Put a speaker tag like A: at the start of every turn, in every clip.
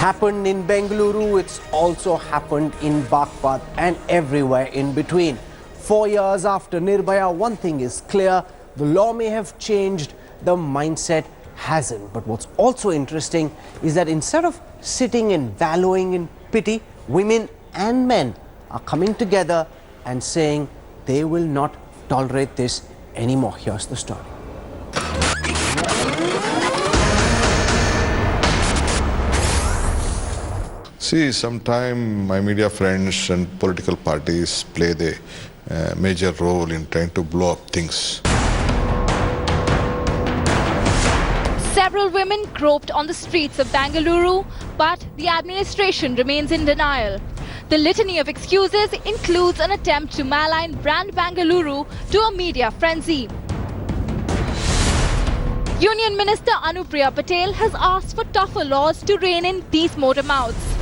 A: happened in Bengaluru, it's also happened in Baghpat and everywhere in between. 4 years after Nirbhaya, one thing is clear, the law may have changed, the mindset hasn't. But what's also interesting is that instead of sitting and wallowing in pity, women and men are coming together and saying they will not tolerate this anymore. Here's the story.
B: See, sometimes my media friends and political parties play the major role in trying to blow up things.
C: Several women groped on the streets of Bengaluru, but the administration remains in denial. The litany of excuses includes an attempt to malign brand Bengaluru to a media frenzy. Union Minister Anupriya Patel has asked for tougher laws to rein in these motor mouths.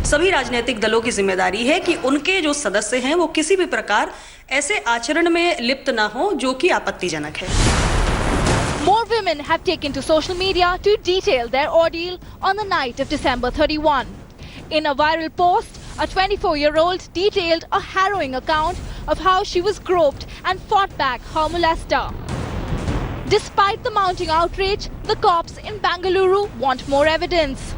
D: सभी राजनीतिक दलों की जिम्मेदारी है कि उनके जो सदस्य हैं वो किसी भी प्रकार ऐसे आचरण में लिप्त ना हो जो कि आपत्तिजनक है.
C: More women have taken to social media to detail their ordeal on the night of December 31. In a viral post, a 24-year-old detailed a harrowing account of how she was groped and fought back her molester. Despite the mounting outrage, the cops in Bengaluru want more evidence.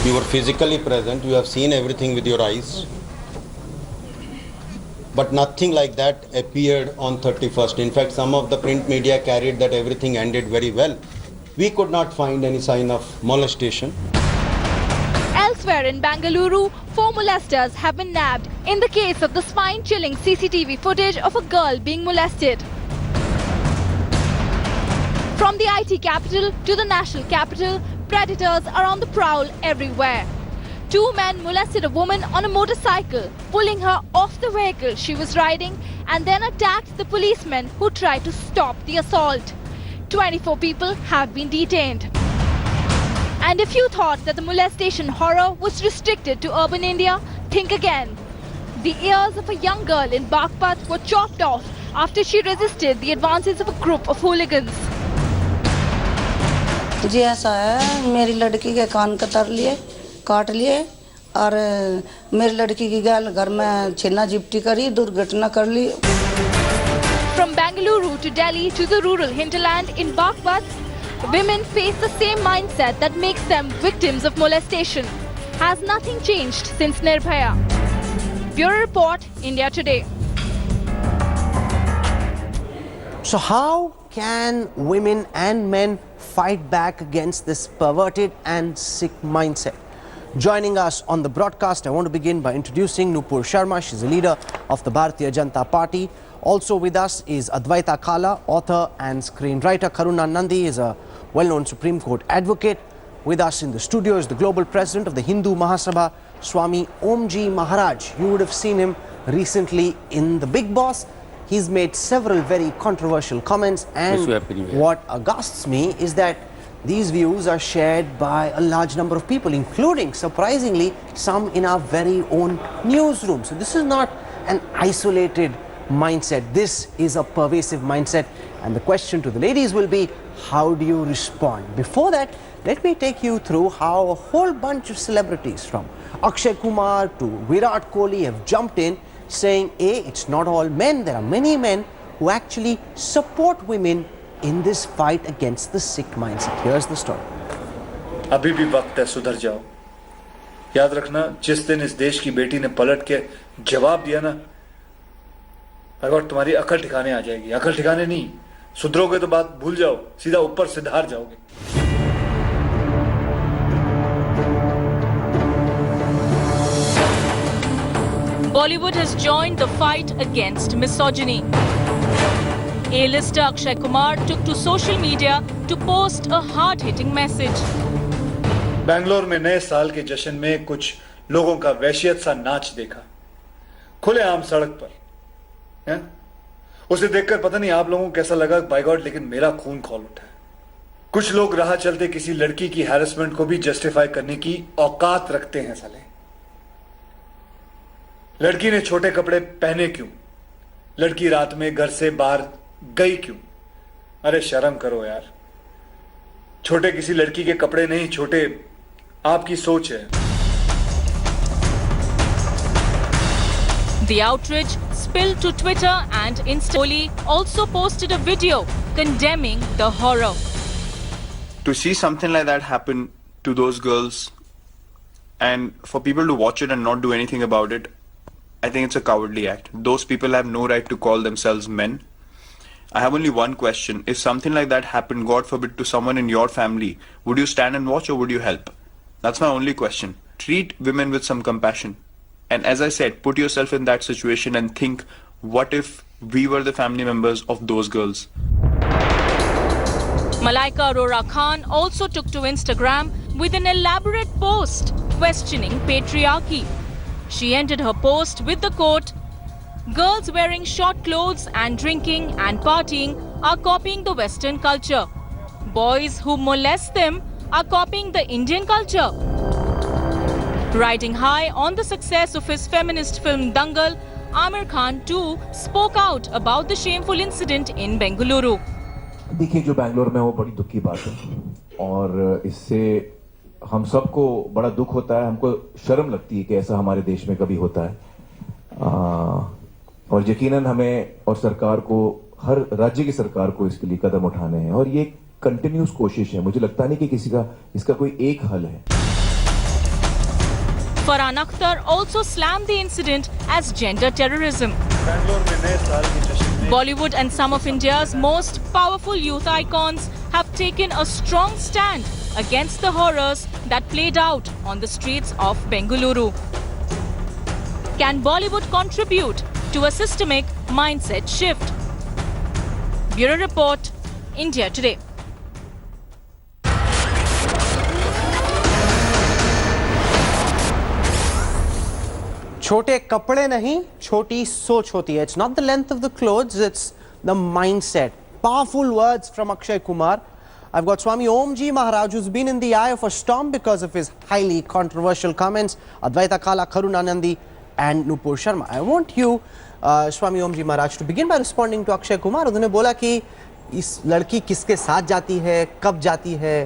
E: You were physically present, you have seen everything with your eyes. But nothing like that appeared on 31st. In fact, some of the print media carried that everything ended very well. We could not find any sign of molestation.
C: Elsewhere in Bengaluru, 4 molesters have been nabbed in the case of the spine-chilling CCTV footage of a girl being molested. From the IT capital to the national capital, predators are on the prowl everywhere. 2 men molested a woman on a motorcycle, pulling her off the vehicle she was riding, and then attacked the policemen who tried to stop the assault. 24 people have been detained. And if you thought that the molestation horror was restricted to urban India, think again. The ears of a young girl in Baghpat were chopped off after she resisted the advances of a group of hooligans.
F: जी ऐसा है, मेरी लड़की के कान Qatar लिए, काट लिए और मेरी लड़की की घर में छीना झपटी करी, दुर्घटना कर ली.
C: From Bengaluru to Delhi to the rural hinterland in Baghpat, women face the same mindset that makes them victims of molestation. Has nothing changed since Nirbhaya? Bureau Report, India Today.
A: So how can women and men fight back against this perverted and sick mindset? Joining us on the broadcast, I want to begin by introducing Nupur Sharma. She's a leader of the Bharatiya Janata Party. Also with us is Advaita Kala, author and screenwriter. Karuna Nandi is a well-known Supreme Court advocate. With us in the studio is the global president of the Hindu Mahasabha, Swami Omji Maharaj. You would have seen him recently in The Bigg Boss. He's made several very controversial comments, and what aghasts me is that these views are shared by a large number of people, including, surprisingly, some in our very own newsroom. So this is not an isolated mindset. This is a pervasive mindset. And the question to the ladies will be, how do you respond? Before that, let me take you through how a whole bunch of celebrities, from Akshay Kumar to Virat Kohli, have jumped in, saying, it's not all men. There are many men who actually support women in this fight against the sick mindset. Here's the story.
G: अभी भी वक्त है, सुधर जाओ. याद रखना, जिस दिन इस देश की बेटी ने पलट के जवाब दिया ना, हर वक्त तुम्हारी अकल ठिकाने आ जाएगी. अकल ठिकाने नहीं, सुधरोगे तो बात भूल जाओ, सीधा ऊपर से धार जाओगे.
H: Bollywood has joined the fight against misogyny. A-lister Akshay Kumar took to social media to post a hard-hitting message.
G: Bangalore में नए साल के जश्न में कुछ लोगों का वहशियत सा नाच देखा, खुलेआम सड़क पर. हैं? उसे देखकर पता नहीं आप लोगों को कैसा लगा, बाय गॉड, लेकिन मेरा खून खौल उठा. कुछ लोग राह चलते किसी लड़की की हैरेसमेंट को भी जस्टिफाई करने की औकात रखते हैं. साले, लड़की ने छोटे कपड़े पहने क्यों? लड़की रात में घर से बाहर गई क्यों? अरे शर्म करो यार. छोटे किसी लड़की के कपड़े नहीं, छोटे आपकी सोच है।
H: The outrage spilled to Twitter and Insta. Kohli also posted a video condemning the horror.
I: To see something like that happen to those girls and for people to watch it and not do anything about it, I think it's a cowardly act. Those people have no right to call themselves men. I have only one question. If something like that happened, God forbid, to someone in your family, would you stand and watch or would you help? That's my only question. Treat women with some compassion. And as I said, put yourself in that situation and think, what if we were the family members of those girls?
H: Malaika Arora Khan also took to Instagram with an elaborate post questioning patriarchy. She ended her post with the quote, "Girls wearing short clothes and drinking and partying are copying the Western culture. Boys who molest them are copying the Indian culture." Riding high on the success of his feminist film Dangal, Aamir Khan too spoke out about the shameful incident in Bengaluru.
J: देखिए, जो बैंगलोर में वो बड़ी दुख की बात है और इससे हम सबको बड़ा दुख होता है। हमको शर्म लगती है कि ऐसा हमारे देश में कभी होता है और यकीनन हमें और सरकार को, हर राज्य की सरकार को इसके लिए कदम उठाने हैं और ये कंटिन्यूस कोशिश है। मुझे लगता नहीं कि किसी का इसका कोई एक हल है।
H: Farhan Akhtar also slammed the incident as gender terrorism. Bollywood and some of India's most powerful youth icons have taken a strong stand against the horrors that played out on the streets of Bengaluru. Can Bollywood contribute to a systemic mindset shift? Bureau Report, India Today.
A: छोटे कपड़े नहीं, छोटी सोच होती है. It's not the length of the clothes, it's the mindset. Powerful words from Akshay Kumar. I've got Swami Omji Maharaj, who's been in the eye of a storm because of his highly controversial comments. Advaita Kala, Karunanandi and Nupur Sharma. I want you, Swami Omji Maharaj, to begin by responding to Akshay Kumar. उन्होंने बोला कि इस लड़की किसके साथ जाती है, कब जाती है,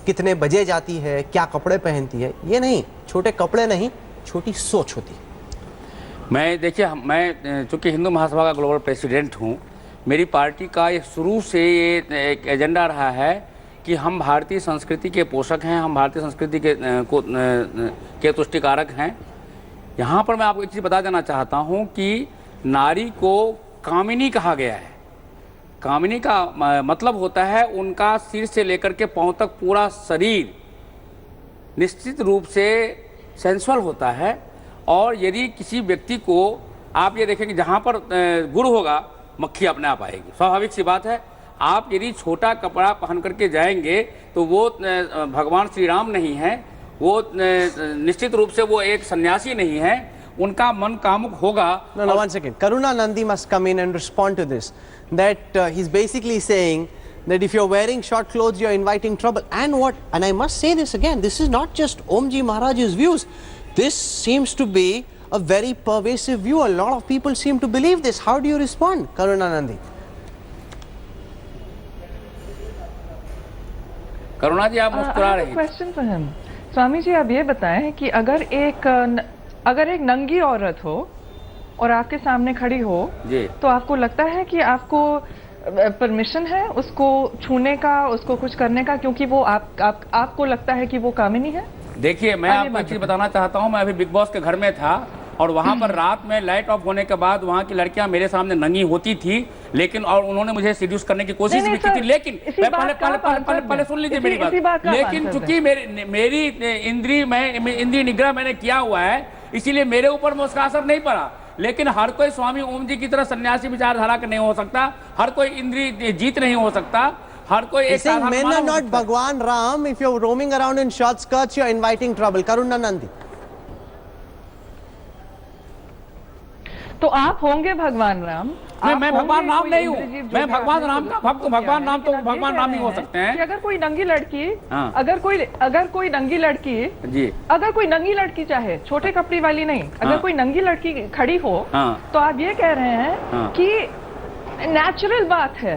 A: कितने बजे जाती है, क्या कपड़े पहनती है. ये नहीं, छोटे कपड़े नहीं, छोटी सोच होती है.
K: मैं चूँकि हिंदू महासभा का ग्लोबल प्रेसिडेंट हूँ, मेरी पार्टी का ये शुरू से ये एक एजेंडा रहा है कि हम भारतीय संस्कृति के पोषक हैं, हम भारतीय संस्कृति के तुष्टिकारक हैं. यहाँ पर मैं आपको एक चीज़ बता देना चाहता हूँ कि नारी को कामिनी कहा गया है. कामिनी का मतलब होता है उनका सिर से लेकर के पाँव तक पूरा शरीर निश्चित रूप से सेंसुअल होता है. और यदि किसी व्यक्ति को आप ये देखें कि जहाँ पर गुरु होगा मक्खी अपने आप आएगी, स्वाभाविक सी बात है. आप यदि छोटा कपड़ा पहन करके जाएंगे तो वो भगवान श्री राम नहीं है, वो निश्चित रूप से वो एक सन्यासी नहीं है, उनका मन कामुक होगा.
A: No, one second. Karunanandi must come in and respond to this. That he's basically saying that if you're wearing short clothes, you're inviting trouble. And I must say this again, this is not just Omji Maharaj's views. This seems to be a very pervasive view. A lot of people seem to believe this. How do you respond, Karunanandi?
K: करुणा जी, आप मुस्कुरा रही हैं.
L: Question for him. Swami ji, आप ये बताएं कि अगर एक नंगी औरत हो और आपके सामने खड़ी हो जी, तो आपको लगता है कि आपको परमिशन है उसको छूने का, उसको कुछ करने का, क्योंकि वो आपको लगता है कि वो कामिनी है?
K: देखिए, मैं आपको एक चीज बताना चाहता हूँ. मैं अभी बिग बॉस के घर में था और वहाँ पर रात में लाइट ऑफ होने के बाद वहाँ की लड़कियां मेरे सामने नंगी होती थी, लेकिन और उन्होंने मुझे सीड्यूस करने की कोशिश भी की थी. लेकिन पहले सुन लीजिए मेरी बात. लेकिन चूंकि मेरी इंद्रिय निग्रह मैंने किया हुआ है, इसीलिए मेरे ऊपर में उसका असर नहीं पड़ा. लेकिन हर कोई स्वामी ओम जी की तरह सन्यासी विचारधारा का नहीं हो सकता, हर कोई इंद्रिय जीत नहीं हो सकता, हर कोई एक साधारण
A: men are not Bhagwan Ram. If you're roaming around in short skirts, you're inviting trouble. Karunanandi.
L: तो आप होंगे भगवान राम?
K: मैं भगवान राम नहीं हूँ, मैं भगवान राम का भक्त. भगवान राम तो भगवान राम ही हो सकते हैं.
L: अगर कोई नंगी लड़की, अगर कोई नंगी लड़की जी, अगर कोई नंगी लड़की चाहे, छोटे कपड़े वाली नहीं, अगर कोई नंगी लड़की खड़ी हो, तो आप ये कह रहे हैं कि नेचुरल बात है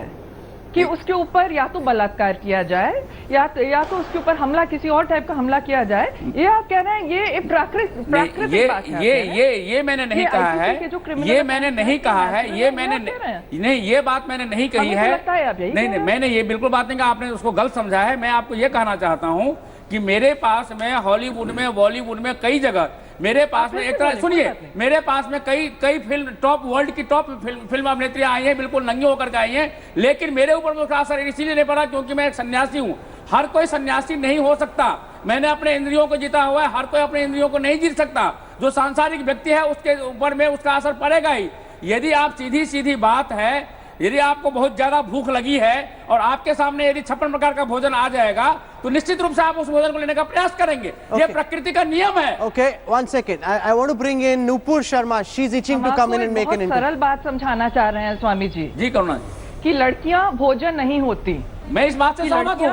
L: कि उसके ऊपर या तो बलात्कार किया जाए या तो उसके ऊपर हमला, किसी और टाइप का हमला किया जाए। ये आप कह रहे हैं ये प्राकृतिक बात है।
K: ये मैंने नहीं कहा है, ये मैंने नहीं कहा है, ये मैंने नहीं, ये बात मैंने नहीं कही है। नहीं, मैंने ये बिल्कुल बात नहीं कहा, आपने उसको गलत समझा है। मैं आपको ये कहना चाहता हूं कि मेरे पास में हॉलीवुड में, बॉलीवुड में कई जगह मेरे पास में एक तरह सुनिए, मेरे पास में कई फिल्म टॉप वर्ल्ड की टॉप फिल्म अभिनेत्री आई हैं, बिल्कुल नंगी होकर के आई हैं, लेकिन मेरे ऊपर उसका असर इसीलिए नहीं पड़ा क्योंकि मैं एक सन्यासी हूं। हर कोई सन्यासी नहीं हो सकता। मैंने अपने इंद्रियों को जीता हुआ है, हर कोई अपने इंद्रियों को नहीं जीत सकता। जो सांसारिक व्यक्ति है उसके ऊपर में उसका असर पड़ेगा ही। यदि आप सीधी बात है, यदि आपको बहुत ज्यादा भूख लगी है और आपके सामने यदि 56 प्रकार का भोजन आ जाएगा तो निश्चित रूप से आप उस भोजन को लेने का प्रयास करेंगे। ये प्रकृति का नियम है।
A: Okay, one second. I want to bring in Nupur Sharma. She's itching to come in and make an interview.
L: सरल बात समझाना चाह रहे हैं स्वामी जी।
K: जी करुणा जी।
L: कि लड़कियां भोजन नहीं होती।
K: मैं इस बात से सहमत हूँ।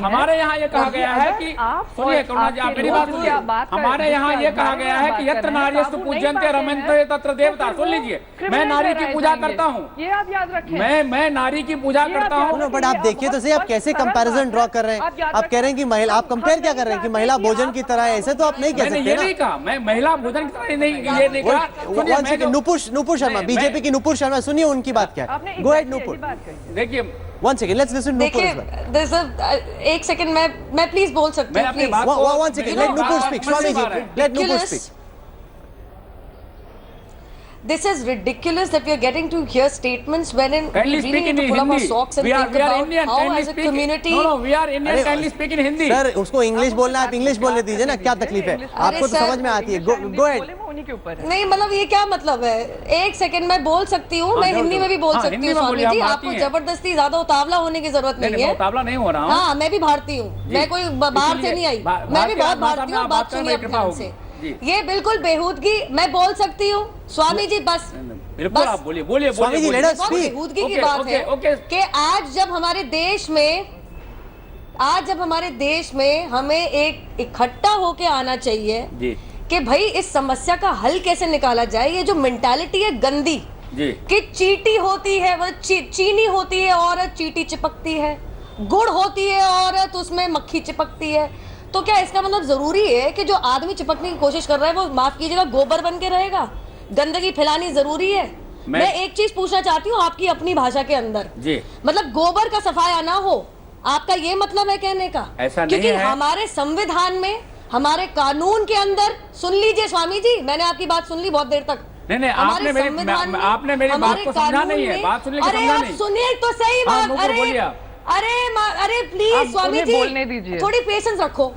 K: हमारे यहाँ ये कहा गया है कि सुनिए करुणा जी, आप मेरी बात सुनिए। हमारे यहाँ ये कहा गया है कि यत्र नार्यस्तु पूज्यन्ते रमन्ते तत्र देवता। सुन लीजिए, मैं नारी की पूजा करता हूँ,
L: ये आप याद रखें।
K: मैं नारी की पूजा करता हूँ।
A: बट आप देखिए तो सही, आप कैसे कंपैरिजन ड्रॉ कर रहे हैं। आप कह रहे हैं कि महिला, आप कंपेयर क्या कर रहे हैं कि महिला भोजन की तरह है, ऐसे तो आप नहीं कह सकते।
K: ये नहीं कहा, मैं महिला भोजन की तरह ये नहीं कहा।
A: नुपुर शर्मा, बीजेपी की नुपुर शर्मा, सुनिए उनकी बात क्या है। Go ahead Nupur.
K: देखिए
A: One second, let's listen to Nupur as well.
M: एक सेकंड, मैं प्लीज बोल सकती हूँ, please.
A: One second, let Nupur speak. Swami ji, let Nupur speak.
M: This is ridiculous that we are getting to hear statements wherein we really need to pull up our socks and think about how as a community.
K: No, we are Indian. Kindly speak in Hindi.
A: Sir, उसको English बोलना है, आप English बोलने दीजिए ना, क्या तकलीफ है? आपको तो समझ में आती है। Go ahead.
M: नहीं, मतलब ये क्या मतलब है? एक सेकंड, मैं बोल सकती हूँ, मैं हिंदी में भी बोल सकती हूँ स्वामी जी। आपको जबरदस्ती ज्यादा उतावला होने की जरूरत नहीं है।
K: उतावला नहीं हो रहा हूँ।
M: हाँ, मैं भी भारतीय हूँ, मैं कोई बाहर से नहीं आई, मैं भी बहुत भारतीय हूँ। बात सुनिए अपने ध्यान से। ये बिल्कुल बेहूदगी, मैं बोल सकती हूँ स्वामी जी, बस
K: बिल्कुल आप बोलिए
A: Swami ji, let us speak.
M: बेहूदगी की बात है कि आज जब हमारे देश में हमें एक इकट्ठा होके आना चाहिए कि भाई इस समस्या का हल कैसे निकाला जाए। ये जो मेंटालिटी है गंदी कि चीटी होती है, वो चीनी होती है औरत, चीटी चिपकती है, गुड़ होती है औरत, उसमें मक्खी चिपकती है। तो क्या इसका मतलब जरूरी है कि जो आदमी चिपकने की कोशिश कर रहा है वो, माफ कीजिएगा, गोबर बन के रहेगा? गंदगी फैलानी जरूरी है? मैं एक चीज पूछना चाहती हूँ आपकी अपनी भाषा के अंदर जी, मतलब गोबर का सफाया ना हो, आपका ये मतलब है कहने का?
K: ऐसा
M: क्योंकि
K: नहीं है।
M: हमारे संविधान में, हमारे कानून के अंदर, सुन लीजिए स्वामी जी, मैंने आपकी बात सुन ली बहुत देर तक।
K: नहीं, आपने मेरी बात को समझा नहीं है। बात सुनने की
M: अरे आप सुनिए तो सही बात। अरे प्लीज स्वामी जी,
L: बोलने दीजिए,
M: थोड़ी पेशेंस रखो।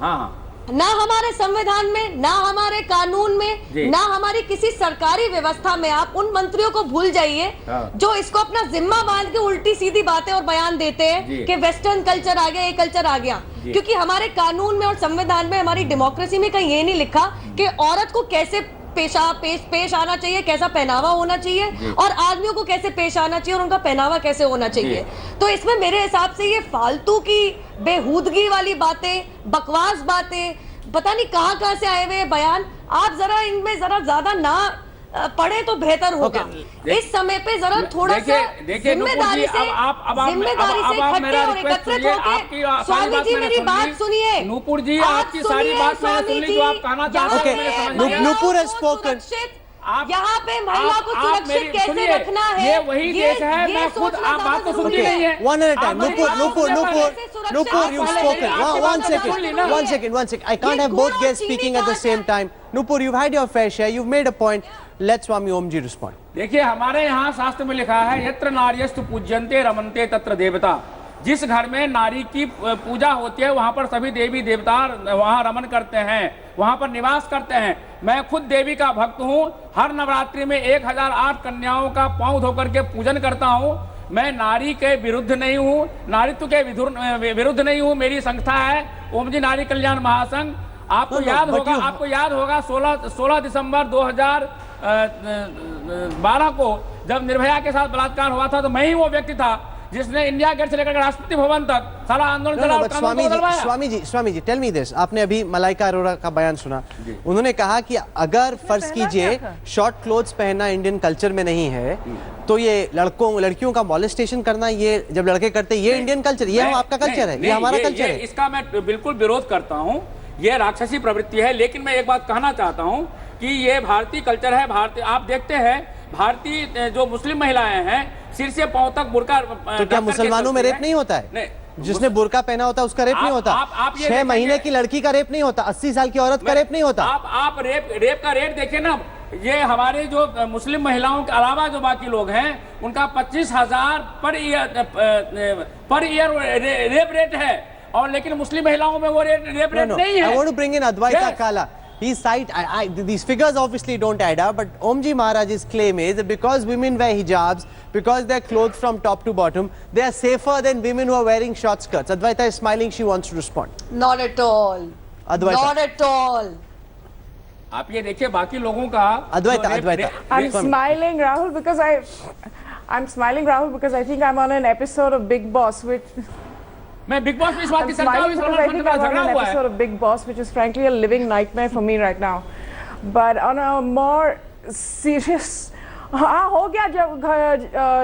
M: ना हमारे संविधान में, ना हमारे कानून में, ना हमारी किसी सरकारी व्यवस्था में आप उन मंत्रियों को भूल जाइए जो इसको अपना जिम्मा बांध के उल्टी सीधी बातें और बयान देते हैं कि वेस्टर्न कल्चर आ गया, ये कल्चर आ गया। क्योंकि हमारे कानून में और संविधान में, हमारी डेमोक्रेसी में कहीं ये नहीं लिखा कि औरत को कैसे पेश आना चाहिए, कैसा पहनावा होना चाहिए, और आदमियों को कैसे पेश आना चाहिए और उनका पहनावा कैसे होना चाहिए। तो इसमें मेरे हिसाब से ये फालतू की बेहूदगी वाली बातें, बकवास बातें, पता नहीं कहां से आए हुए बयान, आप जरा इनमें जरा ज्यादा ना पढ़े तो बेहतर होगा। इस समय पे जरा थोड़ा सा जिम्मेदारी से इकट्ठे और एकत्रित होकर, स्वामी जी मेरी बात सुनिए।
K: नूपुर जी, आपकी सारी बात मैंने सुन ली जो आप कहना चाहते हैं।
A: Nupur has spoken।
M: यहाँ पे महिला को सुरक्षित कैसे रखना है,
K: ये वही देश है। मैं खुद, आप बात तो सुनती नहीं है।
A: One at a time. Nupur, you've spoken. One second. I can't have both guests speaking at the same time. Nupur, you've had your fair share. You've made a point. Let Swami Om ji respond.
K: देखिए, हमारे यहाँ शास्त्र में लिखा है, यत्र नार्यस्तु पूज्यन्ते रमन्ते तत्र देवता। जिस घर में नारी की पूजा होती है वहां पर सभी देवी देवता वहां रमन करते हैं, वहां पर निवास करते हैं। मैं खुद देवी का भक्त हूं। हर नवरात्रि में 1008 कन्याओं का पांव धोकर के पूजन करता हूं। मैं नारी के विरुद्ध नहीं हूं, नारीत्व के विरुद्ध नहीं हूं। मेरी संस्था है ओम जी नारी कल्याण महासंघ। आपको याद होगा 16 दिसंबर 2012 को जब निर्भया के साथ बलात्कार हुआ था, तो मैं ही वो व्यक्ति था जिसने इंडिया गेट से लेकर राष्ट्रपति भवन तक सारा आंदोलन चला और कानून को बदलवाया।
A: Swami ji tell me this, आपने अभी मलाइका अरोड़ा का बयान सुना, उन्होंने कहा कि अगर फर्ज कीजिए शॉर्ट क्लोथ्स पहनना इंडियन कल्चर में नहीं है तो ये लड़कियों का मॉलेस्टेशन करना, ये जब लड़के करते ये इंडियन कल्चर, ये आपका कल्चर है, ये हमारा कल्चर है।
K: इसका मैं बिल्कुल विरोध करता हूँ, ये राक्षसी प्रवृत्ति है। लेकिन मैं एक बात कहना चाहता हूँ कि ये भारतीय कल्चर है। भारतीय, आप देखते हैं भारतीय जो मुस्लिम महिलाएं हैं सिर से पांव तक बुर्का,
A: तो क्या मुसलमानों में रेप नहीं होता है? जिसने बुर्का पहना होता है उसका रेप नहीं होता? 6 महीने की लड़की का रेप नहीं होता? 80 साल की औरत का रेप नहीं होता?
K: आप रेप का रेट देखिए ना, ये हमारे जो मुस्लिम महिलाओं के अलावा जो बाकी लोग हैं उनका 25,000 पर ईयर रेप रेट है, और लेकिन मुस्लिम महिलाओं में वो रेप रेट नहीं है।
A: I want to bring in Advaita Kala. These figures obviously don't add up, but Omji Maharaj's claim is that because women wear hijabs, because they're clothed from top to bottom, they are safer than women who are wearing short skirts. Advaita is smiling, she wants to respond.
M: Not at all.
A: Advaita.
M: Not at all.
K: आप ये देखिए बाकी लोगों का
A: Advaita.
N: I'm smiling, Rahul, because I think I'm on an episode of Big Boss, which
K: मैं big boss में इस बात की चर्चा हुई, सलमान खान का झगड़ा हुआ है।
N: episode of Big Boss, which is frankly a living nightmare for me right now. But on a more serious, हाँ हो गया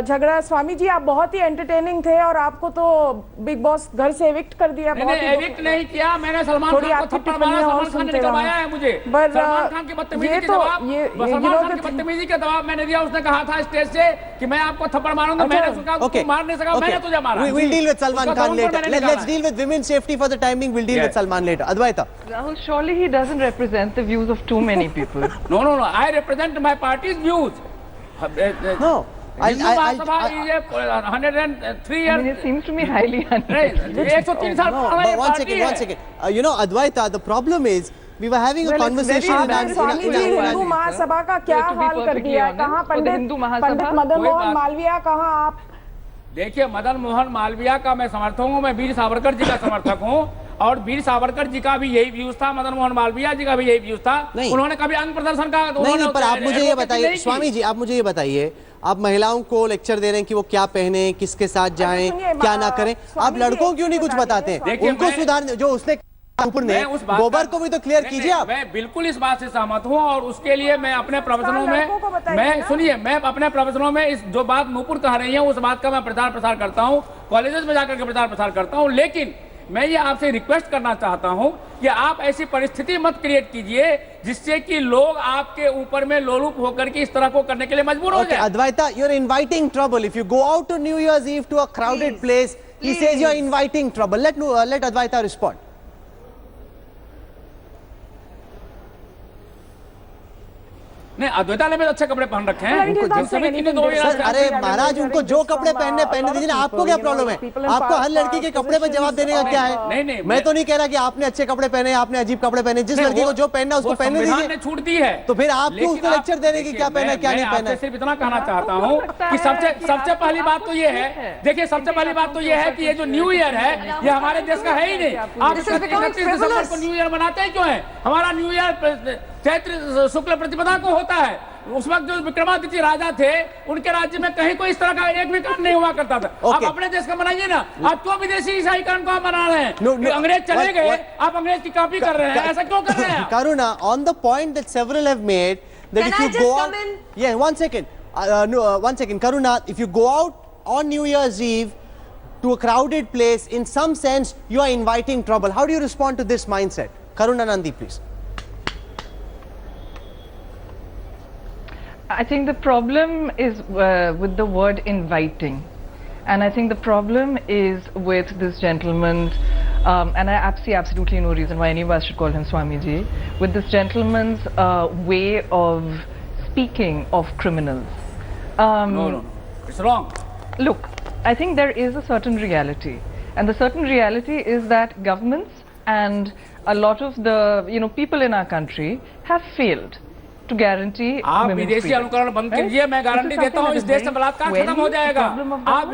N: झगड़ा। स्वामी जी आप बहुत ही एंटरटेनिंग थे और आपको तो बिग बॉस घर से एविक्ट कर दिया।
K: मैंने एविक्ट नहीं किया, मैंने सलमान खान को थप्पड़ मारा, सलमान खान ने निकलवाया है मुझे। सलमान खान की बदतमीजी के जवाब, सलमान खान की बदतमीजी का जवाब मैंने दिया। उसने कहा था स्टेज से कि मैं आपको थप्पड़ मारूंगा, मैंने सोचा तू मार नहीं सका, मैंने तुझे मारा।
A: We'll deal with Salman Khan later. Let's deal with women's safety for the time being. We'll deal with Salman later. Advaita.
L: Rahul, surely he doesn't represent the views of too many people.
K: No. I represent my party's views.
A: No.
K: Hindu Mahasabha is 103 years.
L: I mean, it seems to me highly unrealistic.
K: 103 साल पुराना ये party है।
A: One second. You know, Advaita, the problem is we were having a conversation
N: Swami ji Hindu Mahasabha का क्या हाल कर दिया? कहाँ पंडित मदन मोहन मालविया, कहाँ आप?
K: देखिए मदन मोहन मालविया का मैं समर्थक हूँ, मैं वीर सावरकर जी का समर्थक हूँ, और वीर सावरकर जी का भी यही व्यूज था, मदन मोहन मालविया जी का भी यही व्यूज था। उन्होंने कभी अंग प्रदर्शन का
A: नहीं, पर आप मुझे ये बताइए स्वामी जी, आप मुझे ये बताइए, आप महिलाओं को लेक्चर दे रहे हैं कि वो क्या पहने, किसके साथ जाएं, क्या ना करें, आप लड़कों क्यों नहीं कुछ बताते हैं? उनको सुधारने, जो उसने ऊपर ने गोबर को भी तो क्लियर कीजिए आप।
K: मैं बिल्कुल इस बात से सहमत हूँ, और उसके लिए मैं अपने प्रवचनों में, मैं अपने प्रवचनों में इस जो बात नूपुर कह रही है उस बात का मैं प्रचार प्रसार करता हूँ, कॉलेजेस में जाकर के प्रचार प्रसार करता हूँ। लेकिन मैं ये आपसे रिक्वेस्ट करना चाहता हूं कि आप ऐसी परिस्थिति मत क्रिएट कीजिए जिससे कि लोग आपके ऊपर में लोलुप होकर के इस तरह को करने के लिए मजबूर हो जाए।
A: Advaita, you're inviting trouble. If you go out to New Year's Eve to a crowded place, he says you're inviting trouble. Let Advaita respond.
K: नहीं, अद्वैता ने भी अच्छे कपड़े पहन रखे हैं।
A: अरे महाराज, उनको जो कपड़े पहनने दीजिए ना, आपको क्या प्रॉब्लम है? आपको हर लड़की के कपड़े पर जवाब देने का क्या है?
K: नहीं,
A: मैं तो नहीं कह रहा कि आपने अच्छे कपड़े पहने, आपने अजीब कपड़े पहने। जिस लड़की को जो पहनना उसको पहनने दीजिए।
K: छूट दी है
A: तो फिर आपको उसको लेक्चर देने की क्या पहना, क्या नहीं पहना?
K: सिर्फ इतना कहना चाहता हूँ कि सबसे पहली बात तो ये है, देखिए सबसे पहली बात तो ये है कि ये जो न्यू ईयर है ये हमारे देश का है ही नहीं। आप 31 दिसंबर को न्यू ईयर मनाते हैं क्यों है? हमारा न्यू ईयर चैत्र शुक्ल प्रतिपदा को होता है। उस वक्त जो विक्रमादित्य राजा थे उनके राज्य में कहीं कोई इस तरह का एक भी काम नहीं हुआ करता था। आप अपने देश का मनाइए ना। आप क्यों विदेशी ईसाईकरण को मना रहे हैं? अंग्रेज चले गए, आप अंग्रेज की कॉपी कर रहे हैं, ऐसा क्यों कर रहे हैं?
A: Karuna, on the point that several have made, that if you go out, yeah, one second, Karuna, if you go out on New Year's Eve to a crowded place, in some sense you are inviting trouble. How do you respond to this mindset? Karuna Nandi, please.
L: I think the problem is with the word inviting, and I think the problem is with this gentleman's, and I see absolutely no reason why any of us should call him Swamiji, with this gentleman's way of speaking of criminals.
K: No, it's wrong.
L: Look, I think there is a certain reality, and the certain reality is that governments and a lot of the people in our country have failed to guarantee
K: आप विदेशी अनुकरण बंद कीजिए, मैं guarantee देता हूँ इस देश से बलात्कार खत्म हो जाएगा।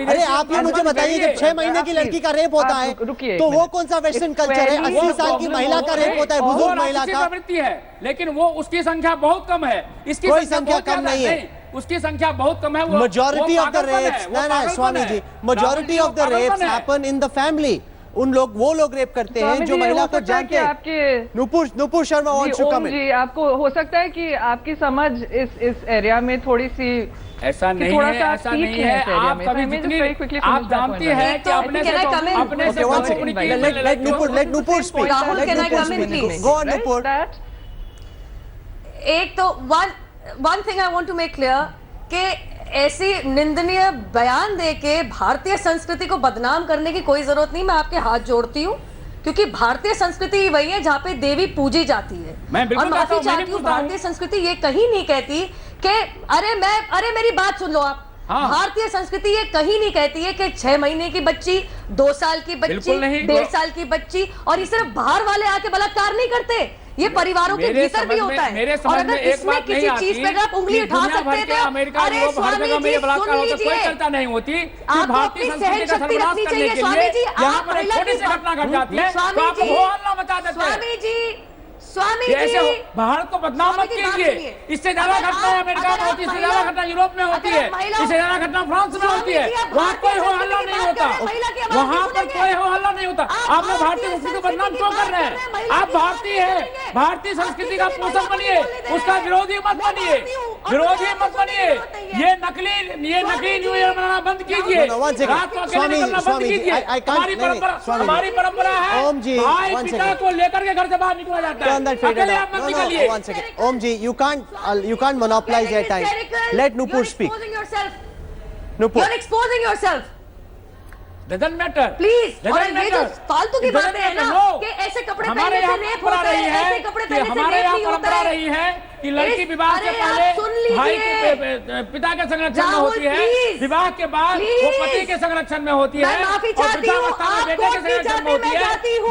A: अरे आप ये मुझे बताइए, जब 6 महीने की लड़की का रेप होता है तो वो कौन सा वेस्टर्न कल्चर है? 80 साल की महिला का रेप होता है, बुजुर्ग महिला का।
K: प्रवृत्ति है, लेकिन वो उसकी संख्या बहुत कम है। इसकी
A: कोई संख्या कम नहीं है।
K: उसकी संख्या बहुत कम है। वो
A: majority of the rapes, ना Swami ji, majority of the rapes happen in the family. वो लोग रेप करते हैं जो महिला को जानते हैं। Nupur Sharma wants to come in.
L: जी, आपको हो सकता है कि आपकी समझ इस एरिया में थोड़ी सी
K: ऐसा नहीं है, ऐसा नहीं है। आप कभी जितनी आप जानती हैं कि अपने से
A: let Nupur speak.
M: Rahul, can I come in, please?
A: Go on, Nupur.
M: एक तो one thing I want to make clear कि ऐसी निंदनीय बयान देके भारतीय संस्कृति को बदनाम करने की कोई जरूरत नहीं। मैं आपके हाथ जोड़ती हूँ, क्योंकि भारतीय संस्कृति वही है जहाँ पे देवी पूजी जाती है। और माफी चाहती हूँ, भारतीय संस्कृति ये कहीं नहीं कहती कि अरे मेरी बात सुन लो आप। भारतीय संस्कृति ये कहीं नहीं कहती है कि 6 महीने की बच्ची, 2 साल की बच्ची, 1.5 साल की बच्ची, और ये सिर्फ बाहर वाले आके बलात्कार नहीं करते, ये परिवारों के भीतर भी होता है। और अगर इसमें किसी चीज पे आप उंगली उठा सकते थे, अरे स्वामी जी सुन लीजिए, आपको अपनी सहन शक्ति रखनी चाहिए। स्वामी जी आप स्वामी जी
K: भारत को बदनाम मत कीजिए। इससे ज्यादा घटना अमेरिका में होती है, इससे ज्यादा घटना यूरोप में होती है, इससे ज्यादा घटना फ्रांस में होती है। वहाँ कोई हो हल्ला नहीं होता, वहाँ पर कोई हो हल्ला नहीं होता। आप लोग भारतीय संस्कृति को बदनाम क्यों कर रहे हैं? आप भारतीय हैं, भारतीय संस्कृति का पोषक बनिए, उसका विरोधी मत बनिए, विरोधी मत बनिए। ये नकली न्यू ईयर मनाना बंद कीजिए, रात को अकेले निकलना बंद कीजिए। हमारी परंपरा है भाई पिता को लेकर के घर से बाहर निकला जाता है।
A: One second. Om ji, you can't monopolize your time. Let Nupur speak. Nupur.
M: You're exposing yourself.
K: Doesn't matter.
M: Please. और ये जो फालतू की बातें हैं ना कि ऐसे कपड़े पहनने से रेप होता है, ऐसे कपड़े पहनने से रेप नहीं होता है।
K: रही है कि लड़की विवाह से पहले भाई के पिता के संरक्षण में होती है, विवाह के बाद वो पति के संरक्षण में होती है, और वृद्धावस्था में बेटे के संरक्षण में होती है।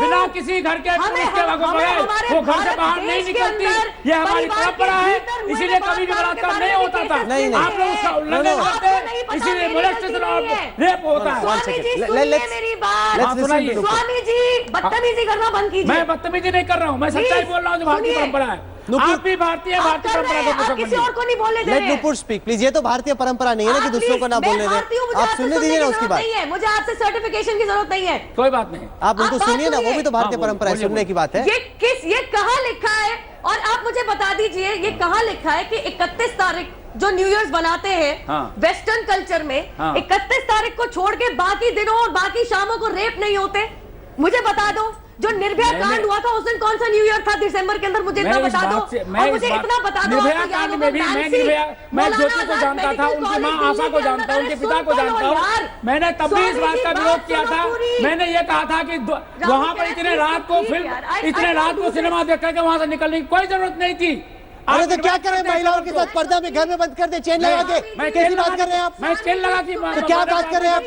K: बिना किसी घर के पुरुष के बगैर वो घर से बाहर नहीं निकलती। ये हमारी परंपरा है, इसीलिए कभी भी बलात्कार नहीं होता था। आप लोग उसका उल्लंघन करते, इसीलिए मोलेस्टेशन और रेप होता है।
M: मेरी बात स्वामी जी, बदतमीजी करना बंद कीजिए।
K: मैं बदतमीजी नहीं कर रहा हूँ, मैं सच्चाई बोल रहा हूँ जो भारतीय परंपरा है। आप भी भारतीय परंपरा को
M: किसी और को नहीं बोलने दे रहे।
A: Let Nupur speak, please. ये तो भारतीय परंपरा नहीं है ना कि दूसरों को ना बोलने दें। आप सुनने दीजिए ना उसकी बात।
M: मुझे आपसे सर्टिफिकेशन की जरूरत नहीं है।
K: कोई बात नहीं,
A: आप उनको सुनिए ना, वो भी तो भारतीय परंपरा है, सुनने की बात है।
M: ये कहाँ लिखा है? और आप मुझे बता दीजिए ये कहाँ लिखा है कि 31 तारीख जो न्यू ईयर बनाते हैं वेस्टर्न कल्चर में, 31 तारीख को छोड़ के बाकी दिनों और बाकी शामों को रेप नहीं होते? मुझे बता दो, जो निर्भया कांड हुआ था उस दिन कौन सा न्यू ईयर था दिसंबर के अंदर? मुझे इतना बता दो, और मुझे इतना बता दो।
K: निर्भया कांड में भी मैं ज्योति को जानता था, उनकी माँ आशा को जानता हूँ, उनके पिता को जानता हूँ। मैंने तब भी इस बात का विरोध किया था। मैंने ये कहा था कि वहाँ पर इतने रात को सिनेमा देख करके वहाँ से निकलने की कोई जरूरत नहीं थी।
A: अरे तो क्या करें, महिलाओं के साथ पर्दा में घर में बंद कर दे, चेन लगा के? कैसी बात कर रहे हैं आप?
K: मैं चेन लगा के
A: तो क्या बात कर रहे हैं आप?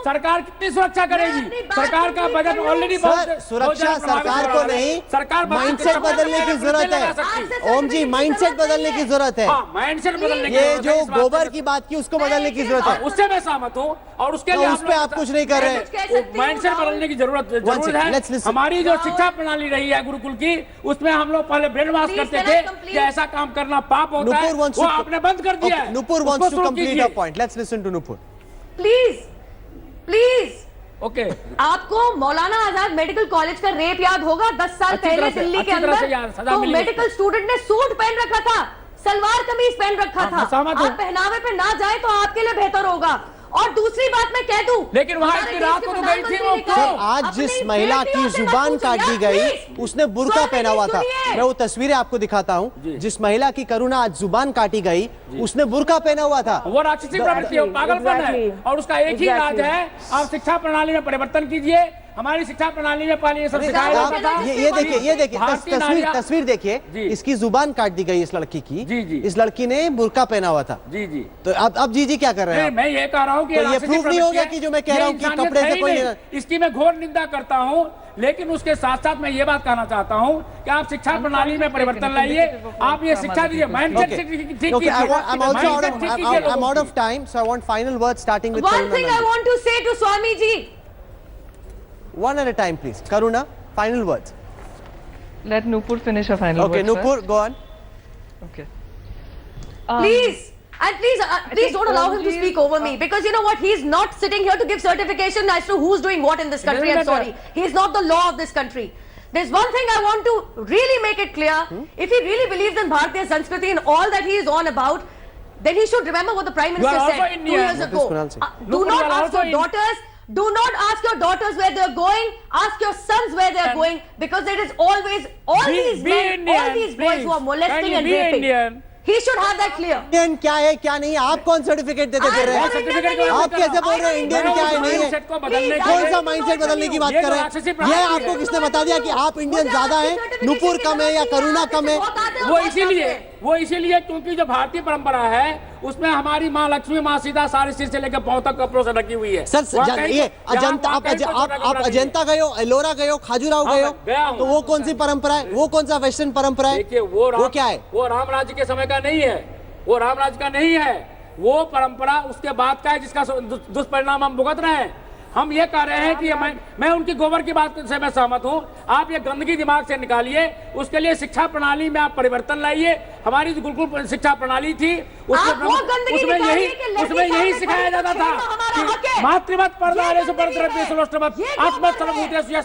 K: सरकार कितनी सुरक्षा करेगी? सरकार का बजट ऑलरेडी
A: सुरक्षा सरकार को नहीं, सरकार माइंडसेट बदलने की जरूरत है। ओम जी, माइंडसेट बदलने की जरूरत है।
K: माइंडसेट बदलने की,
A: ये जो गोबर की बात की उसको बदलने की जरूरत है।
K: उससे मैं सहमत हूँ, और उसके लिए
A: उस पे आप कुछ नहीं कर रहे।
K: माइंडसेट बदलने की जरूरत है। हमारी जो शिक्षा प्रणाली रही है गुरुकुल की, उसमें हम लोग पहले ब्रेन वॉश करते थे कि ऐसा काम करना पाप होता है, वो आपने बंद कर दिया है।
A: Nupur wants to complete her point. Let's listen to Nupur.
M: Please
K: okay.
M: आपको मौलाना आजाद मेडिकल कॉलेज का रेप याद होगा 10 साल पहले दिल्ली के अंदर? तो मेडिकल स्टूडेंट ने सूट पहन रखा था, सलवार कमीज पहन रखा था। आप पहनावे पे ना जाए तो आपके लिए बेहतर होगा। और दूसरी बात मैं कह दूं,
K: लेकिन वहाँ इतनी रात को तो गई थी वो क्यों?
A: आज जिस महिला की जुबान काट दी गई उसने बुर्का पहना हुआ था। मैं वो तस्वीरें आपको दिखाता हूँ। जिस महिला की करुणा आज जुबान काटी गई उसने बुर्का पहना हुआ था।
K: वो राक्षसी प्रवृत्ति है, पागलपन है, और उसका एक ही इलाज है, आप शिक्षा प्रणाली में परिवर्तन कीजिए। हमारी शिक्षा प्रणाली में पहले ये सब सिखाया जाता था।
A: ये देखिए तस्वीर देखिए, इसकी जुबान काट दी गई इस लड़की की। इस लड़की ने बुर्का पहना हुआ था। तो अब जी क्या कर रहे हैं?
K: मैं ये कह रहा हूँ कि
A: ये प्रूफ नहीं हो गया कि जो मैं कह रहा हूँ कि कपड़े से कोई,
K: इसकी मैं घोर निंदा करता हूँ। लेकिन उसके साथ साथ मैं ये बात कहना चाहता हूँ कि आप शिक्षा प्रणाली में परिवर्तन लाइए, आप ये शिक्षा दीजिए, माइंडसेट ठीक कीजिए।
A: I'm out of time, so I want final words starting with
M: One thing I want to say to Swami ji.
A: One at a time, please. Karuna, final words.
L: Let Nupur finish her final words.
A: Okay, Nupur, go on.
L: Okay.
M: Please, And please don't allow him to speak over me, because you know what? He's not sitting here to give certification as to who's doing what in this country. I'm sorry. He's not the law of this country. There's one thing I want to really make it clear. If he really believes in Bharatiya Sanskriti and all that he is on about, then he should remember what the Prime Minister said 2 years ago. Do not ask your daughters. Do not ask your daughters where they're going. Ask your sons where they're going, because there is always all these men, all these boys who are molesting and raping. He should have that clear.
A: Indian क्या है क्या नहीं है, आप कौन certificate देते फिर रहे हैं? आप कैसे बोल रहे हैं इंडियन क्या है नहीं है? कौन सा माइंडसेट बदलने की बात कर रहे हैं? ये आपको किसने बता दिया कि आप इंडियन ज्यादा हैं, नुपुर कम है या करुणा कम है?
K: वो इसीलिए क्योंकि जो भारतीय परंपरा है उसमें हमारी माँ लक्ष्मी, माँ सीता सारे सिर से लेकर पांव तक कपड़ों से ढकी हुई है।
A: सर ये अजंता, आप अजंता गए हो, एलोरा गए हो, खाजुराहो गए हो, तो वो कौन सी परंपरा है? वो कौन सा वेस्टर्न परंपरा है?
K: देखिए
A: वो क्या है?
K: वो राम राज्य के समय का नहीं है, वो राम राज्य का नहीं है, वो परंपरा उसके बाद का है जिसका दुष्परिणाम हम भुगत रहे हैं। हम ये कह रहे हैं कि मैं उनकी गोबर की बात से मैं सहमत हूं। आप ये गंदगी दिमाग से निकालिए, उसके लिए शिक्षा प्रणाली में आप परिवर्तन लाइए। हमारी जो गुरुकुल शिक्षा प्रणाली थी उसमें यही सिखाया जाता था कि मातृवत परदारेषु परद्रव्येषु लोष्टवत् आत्मवत् सर्वभूतेषु यः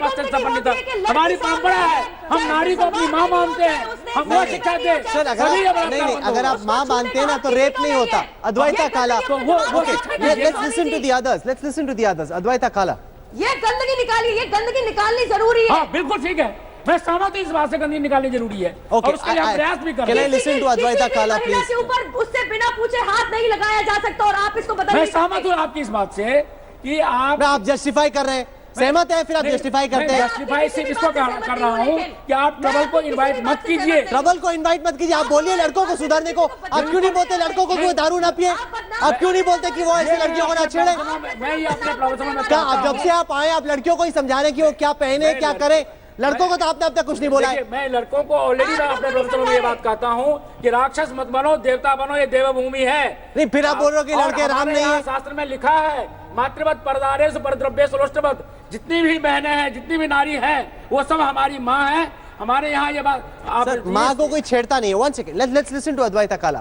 K: पश्यन् सपन्नितः। हमारी परंपरा है, हम नारी को अपनी माँ मानते हैं, हम वो शिक्षा दे।
A: सर अगर आप माँ मानते हैं ना तो रेप नहीं होता। Advaita Kala, let's listen to the others, let's listen to the others. Advaita Kala,
M: ये गंदगी निकालिए, ये गंदगी निकालनी जरूरी है।
K: हाँ बिल्कुल ठीक है, मैं सहमत हूं इस बात से, गंदगी निकालनी जरूरी है और उसके लिए हम प्रयास भी कर रहे हैं।
A: लिसन टू अद्वैता काला प्लीज।
M: के ऊपर उससे बिना पूछे हाथ नहीं लगाया जा सकता और आप इसको बदल।
K: मैं सहमत हूं आपकी इस बात से कि आप
A: जस्टिफाई कर रहे हैं, सहमत है, फिर आप जस्टिफाई करते हैं।
K: जस्टिफाई सिर्फ इसको कर रहा हूं कि आप ट्रबल को इनवाइट मत कीजिए।
A: ट्रबल को इनवाइट मत कीजिए। आप बोलिए लड़कों को सुधारने को। आप क्यों नहीं बोलते लड़कों को कि वो दारू ना पिए? आप क्यों नहीं बोलते कि वो ऐसी लड़कियों को ना छेड़े?
K: मैं ये अपने प्रवचन में
A: क्या जब से आप आए आप लड़कियों को ही समझा रहे कि वो क्या पहने क्या करे? लड़कों को तो आपने अब तक कुछ नहीं बोला है।
K: मैं लड़कों को ऑलरेडी मैं अपने प्रवचनों में ये बात कहता हूँ कि राक्षस मत बनो, देवता बनो, ये देवभूमि है।
A: नहीं फिर आप बोल रहे हो कि लड़के राम नहीं है।
K: शास्त्र में लिखा है मातृवत परदारेषु परद्रव्येषु लोष्टवत्। जितनी भी बहनें हैं, जितनी भी नारी हैं, वो सब हमारी माँ है। हमारे यहाँ ये बात
A: सर माँ को कोई छेड़ता नहीं है। 1 second, let's listen to Advaita Kala.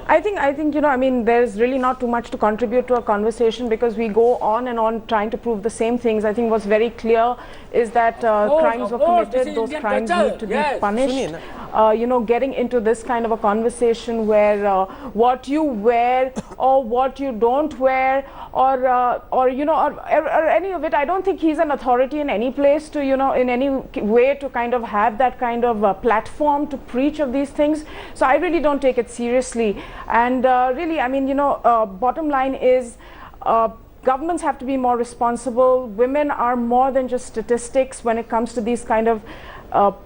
N: I think, you know, I mean, there's really not too much to contribute to a conversation because we go on and on trying to prove the same things. I think what's very clear is that crimes were committed, those crimes need to be punished. You know, getting into this kind of a conversation where what you wear or what you don't wear or you know, or any of it, I don't think he's an authority in any place to, you know, in any way to kind of have that kind of platform to preach of these things. So I really don't take it seriously. And really, I mean, you know, bottom line is governments have to be more responsible. Women are more than just statistics when it comes to these kind of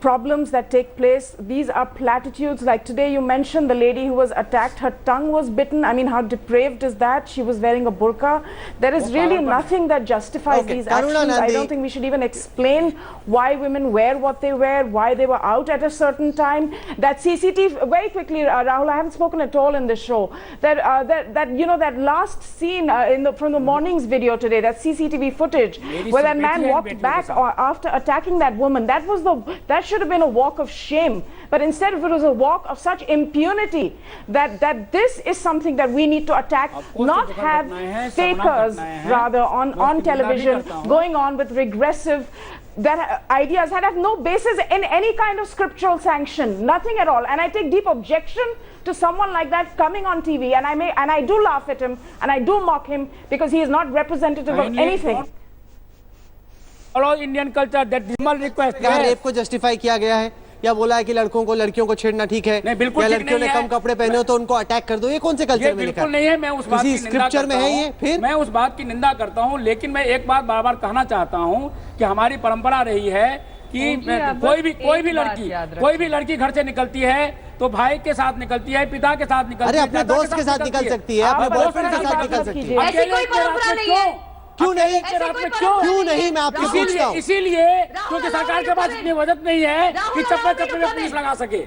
N: problems that take place. These are platitudes. Like today you mentioned the lady who was attacked, her tongue was bitten. I mean, how depraved is that? She was wearing a burqa. There is really nothing that justifies these actions. I don't think we should even explain why women wear what they wear, why they were out at a certain time. That CCTV, very quickly, Rahul, I haven't spoken at all in this show. That you know, that last scene from the morning's video today, that CCTV footage where that man walked back after attacking that woman, that should have been a walk of shame, but instead it was a walk of such impunity that this is something that we need to attack, not have fakers rather on television going on with regressive ideas that have no basis in any kind of scriptural sanction, nothing at all. And I take deep objection to someone like that coming on TV, and I do laugh at him and I do mock him because he is not representative of anything.
K: Indian culture that डिमल request.
A: क्या rape को justify किया गया है या बोला है कि लड़कियों को छेड़ना ठीक है?
K: नहीं, बिल्कुल
A: या लड़कियों ने कम कपड़े पहने हो तो उनको अटैक कर दो? ये कौन से कल्चर में लिखा है?
K: नहीं है, मैं उस बात की
A: स्क्रिप्चर में है ये? फिर
K: मैं उस बात की निंदा करता हूँ, लेकिन मैं एक बात बार बार कहना चाहता हूँ कि हमारी परंपरा रही है कि कोई भी लड़की घर से निकलती है तो भाई के साथ निकलती है, पिता के साथ निकलती है।
A: अरे अपने दोस्त के साथ निकल सकती है, अपने बॉयफ्रेंड के साथ निकल सकती है।
M: ऐसी कोई परंपरा नहीं है।
A: क्यों नहीं? मैं आपको पूछता हूँ।
K: इसीलिए क्योंकि सरकार के पास इतनी मदद नहीं है कि चप्पे में पुलिस लगा सके।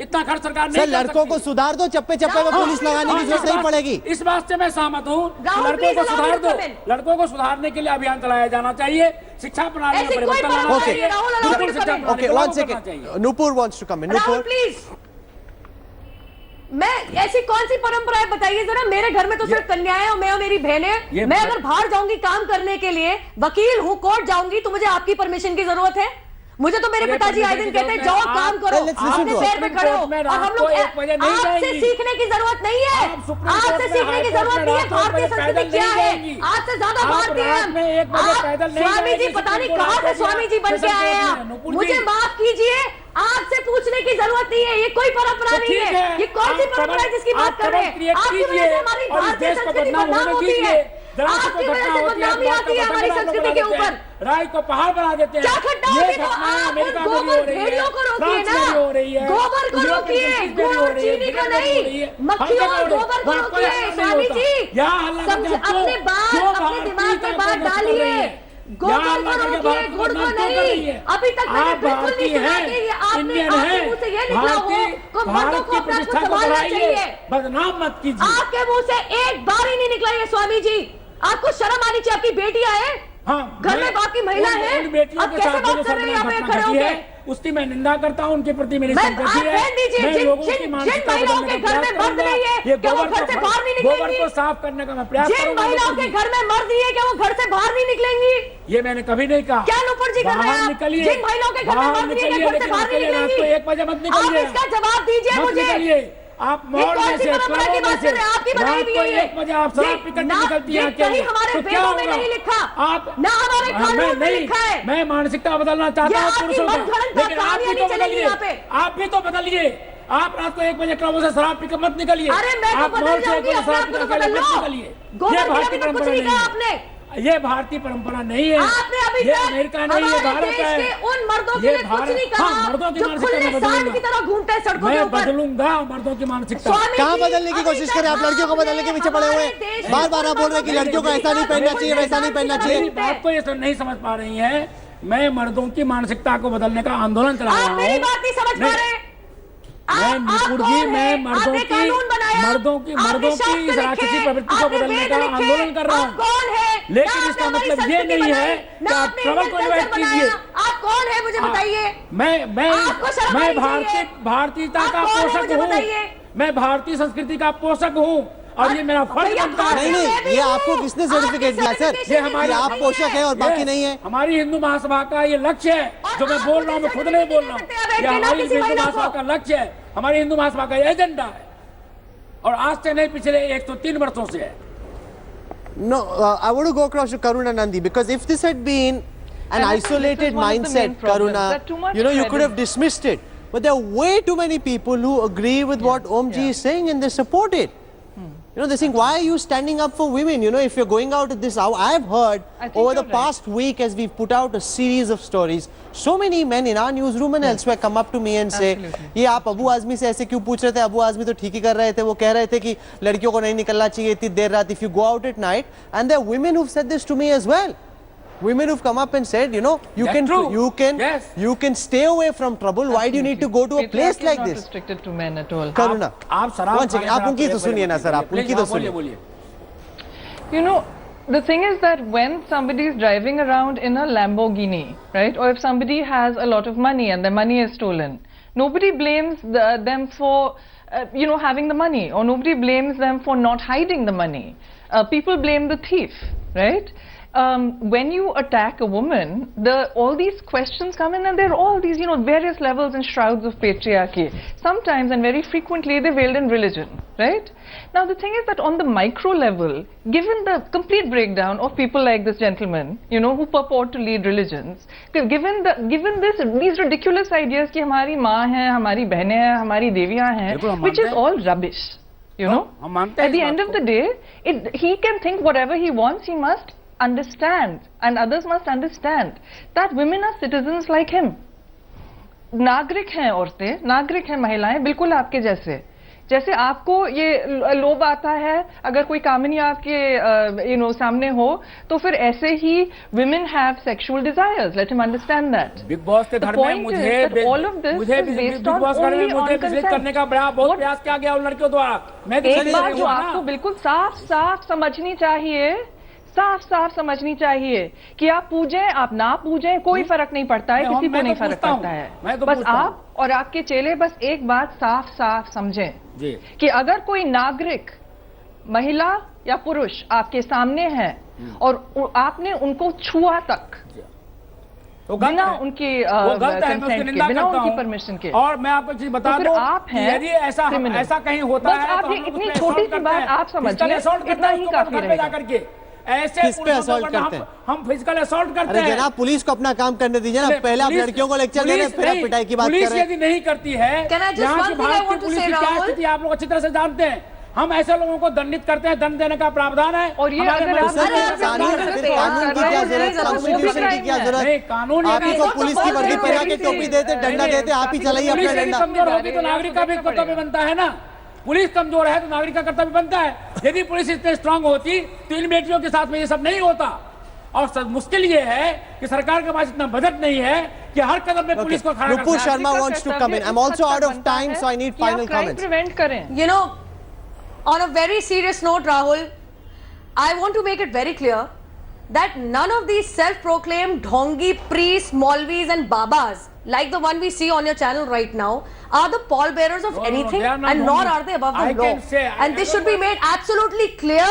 K: इतना खर्च सरकार नहीं
A: सर
K: कर
A: लड़कों
K: सकती।
A: को सुधार दो, चप्पे चप्पे पे पुलिस लगाने की जरूरत नहीं पड़ेगी।
K: इस बात से मैं सहमत हूँ।
M: राहुल,
K: लड़कों को
M: please allow
K: सुधार
M: me to
K: दो,
M: come in.
K: लड़कों को सुधारने के लिए अभियान चलाया जाना चाहिए, शिक्षा प्रणाली में
M: ऐसी कोई
K: परिवर्तन लाना
M: बात नहीं
K: चाहिए,
M: है, राहुल, allow me
K: बिल्कुल
M: to
K: शिक्षा
M: come in.
K: प्रणाली
A: Okay,
K: को
A: one
K: लागू करना
A: second.
K: चाहिए।
A: Nupur wants to come in.
M: Rahul
A: Nupur.
M: Please, मैं ऐसी कौन सी परंपराएं बताइए जरा। मेरे घर में तो सिर्फ कन्याएं और मैं और मेरी बहनें। मैं अगर बाहर जाऊंगी काम करने के लिए, वकील हूँ, कोर्ट जाऊंगी, तो मुझे आपकी परमिशन की जरूरत है? मुझे तो मेरे पिताजी आए दिन कहते हैं जाओ काम करो, अपने पैर पे खड़े हो। और हम लोग आपसे सीखने की जरूरत नहीं है, आपसे सीखने की जरूरत नहीं है। भारतीय संस्कृति क्या है, आपसे ज्यादा भारतीय हैं आप। स्वामी जी पता नहीं कहां से स्वामी जी बन के आए हैं आप। मुझे माफ कीजिए, आपसे पूछने की जरूरत नहीं है। ये कोई परंपरा नहीं है। ये कौन सी परंपरा है जिसकी बात कर रहे हैं? आपकी वजह से हमारी भारतीय संस्कृति बदनाम होती है, आपकी वजह से बदनामी आती है हमारी संस्कृति के ऊपर।
K: राय को पहाड़ बना देते हैं।
M: क्या खड्डा होगी तो आप गोबर भेड़ियों को रोकिए ना, गोबर को रोकिए, गुड़ चीनी को नहीं, मक्खियों और गोबर को रोकिए। स्वामी जी अपने बात, अपने दिमाग में बात डालिए, गोबर को रोकिए, गुड़ को नहीं। अभी तक मैंने बिल्कुल नहीं सुना कि आपने आपके मुंह से ये निकला हो कि मर्दों को अपना खुद संभालना चाहिए।
K: बदनाम मत कीजिए।
M: आपके मुंह से एक बार ही नहीं निकला ये। स्वामी जी आपको शर्म आनी चाहिए, आपकी बेटियां हैं, घर में बाप की महिला है, अब कैसे बात कर रहे हैं आप खड़े होकर?
K: उसकी मैं निंदा करता हूँ, उनके प्रति मेरी
M: सिंपैथी है। जिन महिलाओं के घर में मर्द नहीं है क्या वो घर से बाहर नहीं निकलेंगी?
K: गोबर को साफ करने का मैं प्रयास
M: जिन महिलाओं के घर में मर्द नहीं है क्या वो घर से बाहर नहीं निकलेंगी?
K: ये मैंने कभी नहीं कहा।
M: क्या नुपुर जी कर रहे हैं आप? जिन महिलाओं के घर में मर्द नहीं है घर से बाहर नहीं निकलेंगी?
K: 1 बजे मत निकलिए।
M: आप इसका जवाब दीजिए मुझे।
K: आप मॉल में से
M: की बात कर रहे हैं? आपकी बनाई हुई है।
K: 1 बजे आप शराब पीकर निकलती हैं
M: कहीं हमारे वेदों में नहीं लिखा,
K: आप
M: ना हमारे कानून में लिखा है।
K: मैं मानसिकता बदलना चाहता हूँ पुरुषों का, लेकिन आप भी तो बदलिए, आप भी तो बदलिए। आप रात को 1 बजे क्लबों से शराब पीकर मत निकलिए।
M: अरे मैं तो बदल जाऊंगी, अपने आप को बदल लो। गोबर की कुछ नहीं कहा आपने।
K: ये भारतीय परंपरा नहीं है,
M: आपने अभी
K: ये अमेरिका नहीं, ये भारत है।
M: उन मर्दों के लिए कुछ नहीं कहा,
K: मर्दों की
M: जो
K: मानसिकता
M: खुले सांड की तरह घूमते हैं सड़कों के
K: मैं
M: ऊपर।
K: बदलूंगा मर्दों की मानसिकता।
A: कहाँ बदलने की कोशिश करें आप? लड़कियों को बदलने के पीछे पड़े हुए हैं। बार बार आप बोल रहे हैं कि लड़कियों को ऐसा नहीं पहनना चाहिए, वैसा नहीं पहनना चाहिए।
K: मेरी बात को ये नहीं समझ पा रही है। मैं मर्दों की मानसिकता को बदलने का आंदोलन चला रहा हूँ।
M: आप मेरी बात नहीं समझ पा रहे।
K: मैं नुपुर जी, मैं मर्दों की इस राक्षसी प्रवृत्ति को बदलने का आंदोलन कर रहा हूँ। लेकिन इसका मतलब ये नहीं है कि आप ट्रबल को इन्वाइट कीजिए।
M: आप कौन है मुझे बताइए?
K: मैं भारतीयता का पोषक हूँ, मैं भारतीय संस्कृति का पोषक हूँ और ये मेरा फर्ज बनता है।
A: नहीं, ये आपको किसने सर्टिफिकेट दिया सर?
K: ये हमारे
A: आप पोषक है और बाकी नहीं है।
K: हमारी हिंदू महासभा का ये लक्ष्य है, जो मैं बोल रहा हूँ मैं खुद नहीं बोल रहा हूँ। ये हमारी हिंदू महासभा का लक्ष्य है, हमारी हिंदू महासभा का एजेंडा है, और आज से नहीं पिछले 103 वर्षों से है।
A: No, I want to go across to Karuna Nandi, because if this had been an isolated mindset, Karuna, you know, you could have dismissed it. But there are way too many people who agree with what Omji is saying and they support it. You know, they think, why are you standing up for women? You know, if you're going out at this hour, I have heard over the past week as we've put out a series of stories, so many men in our newsroom and elsewhere come up to me and say, ये आप अबू आजमी से ऐसे क्यों पूछ रहे थे? अबू आजमी तो ठीक ही कर रहे थे, वो कह रहे थे कि लड़कियों को नहीं निकलना चाहिए इतनी देर रात if you go out at night. And there are women who've said this to me as well. Women who've come up and said, you know, you can stay away from trouble. Why do you need to go to a place like this?
L: Restricted to men at all.
A: Karuna, one second. आप उनकी तो सुनिए ना sir, आप उनकी तो सुनिए.
L: You know, the thing is that when somebody is driving around in a Lamborghini, right, or if somebody has a lot of money and their money is stolen, nobody blames them for, you know, having the money, or nobody blames them for not hiding the money. People blame the thief, right? When you attack a woman, all these questions come in, and there are all these, you know, various levels and shrouds of patriarchy. Sometimes and very frequently they're veiled in religion, right? Now the thing is that on the micro level, given the complete breakdown of people like this gentleman, you know, who purport to lead religions, given these ridiculous ideas कि हमारी माँ है, हमारी बहनें हैं, हमारी देवियाँ हैं, which is all rubbish, you know. At the end of the day, he can think whatever he wants. He must understand, and others must understand that women are citizens like him. नागरिक हैं औरतें, नागरिक हैं महिलाएं, बिल्कुल आपके जैसे. जैसे आपको ये लोभ आता है अगर कोई कामिनी आपके सामने हो, तो फिर ऐसे ही women have sexual desires. Let him understand that.
K: Big boss के घर में मुझे बिग बॉस घर में मुझे विजिट करने का बहुत प्रयास किया गया उन लड़कियों द्वारा। मैं
L: एक बात जो आपको बिल्कुल साफ साफ समझनी चाहिए, साफ साफ समझनी चाहिए कि आप पूजें आप ना पूजें कोई फर्क नहीं पड़ता है, किसी को नहीं फर्क पड़ता है। बस आप और आपके चेले बस एक बात साफ साफ समझें कि अगर कोई नागरिक, महिला या पुरुष आपके सामने है और आपने उनको छुआ तक
K: तो
L: बिना उनकी कंसेंट के, बिना उनकी परमिशन के,
K: और मैं आपको चीज बता दूं,
L: आप हैं
K: यदि ऐसा कहीं होता है,
L: आप ये इतनी छोटी सी बात आप समझिए, इतना ही काफी रहेगा।
K: ऐसे
A: किस पे असॉल्ट करते हैं?
K: हम फिजिकल असॉल्ट करते हैं।
A: अरे जनाब, पुलिस को अपना काम करने दीजिए ना, पहले आप लड़कियों को लेक्चर दे रहे हैं, फिर आप पिटाई की बात कर रहे हैं।
K: पुलिस यदि नहीं करती है, यहाँ की भारत की पुलिस की क्या स्थिति आप लोग अच्छी तरह से जानते हैं। हम ऐसे लोगों को दंडित करते हैं, दंड देने का प्रावधान है।
L: और ये अगर
A: कानून की क्या जरूरत, कॉन्स्टिट्यूशन की क्या जरूरत?
K: कानून
A: आप ही को पुलिस की वर्दी पहना के टोपी देते, डंडा देते, आप ही चलाइए अपना डंडा।
K: कमजोर होगी तो नागरिक का भी कर्तव्य बनता है ना। पुलिस कमजोर है तो नागरिक का कर्तव्य बनता है। यदि पुलिस इतने स्ट्रांग होती तो इन बेटियों के साथ में ये सब नहीं होता। और मुश्किल ये है कि सरकार के पास इतना बजट नहीं है कि हर कदम में पुलिस को खड़ा
A: Nupush Sharma wants to come in. I'm also out of time, so I need final comments.
L: Prevent करें।
M: You know, on a very serious note, Rahul, I want to make it very clear that none of these self-proclaimed dhongi priests, Maulvis and Babas, like the one we see on your channel right now, are the pallbearers of anything, and nor are they above the law. And this should be made absolutely clear.